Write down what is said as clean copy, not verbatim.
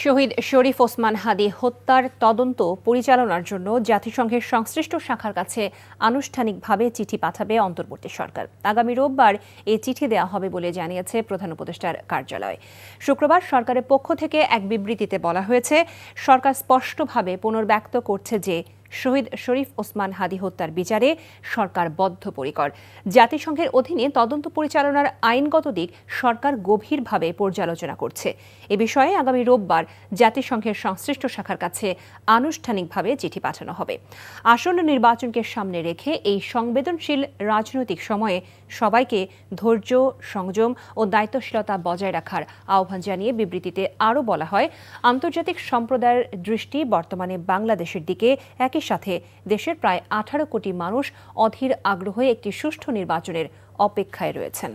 শহীদ শরীফ ওসমান হাদী হত্যার তদন্ত পরিচালনার জন্য জাতিসংঘের সংশ্লিষ্ট শাখার কাছে আনুষ্ঠানিকভাবে চিঠি পাঠাবে অন্তর্বর্তী সরকার। আগামী রোববার এই চিঠি দেওয়া হবে বলে জানিয়েছে প্রধান উপদেষ্টার কার্যালয়। শুক্রবার সরকারের পক্ষ থেকে এক বিবৃতিতে বলা হয়েছে, সরকার স্পষ্টভাবে পুনর্ব্যক্ত করছে যে শহীদ শরীফ ওসমান হাদী হত্যার বিচারে সরকার বদ্ধপরিকর। জাতিসংঘের অধীনে তদন্ত পরিচালনার আইনগত দিক সরকার গভীরভাবে পর্যালোচনা করছে। এ বিষয়ে আগামী রোববার জাতিসংঘের সংশ্লিষ্ট শাখার কাছে আনুষ্ঠানিকভাবে চিঠি পাঠানো হবে। আসন্ন নির্বাচনকে সামনে রেখে এই সংবেদনশীল রাজনৈতিক সময়ে সবাইকে ধৈর্য, সংযম ও দায়িত্বশীলতা বজায় রাখার আহ্বান জানিয়ে বিবৃতিতে আরও বলা হয়, আন্তর্জাতিক সম্প্রদায়ের দৃষ্টি বর্তমানে বাংলাদেশের দিকে। একই সাথে দেশের প্রায় 18 কোটি মানুষ অধীর আগ্রহে একটি সুষ্ঠু নির্বাচনের অপেক্ষায় রয়েছেন।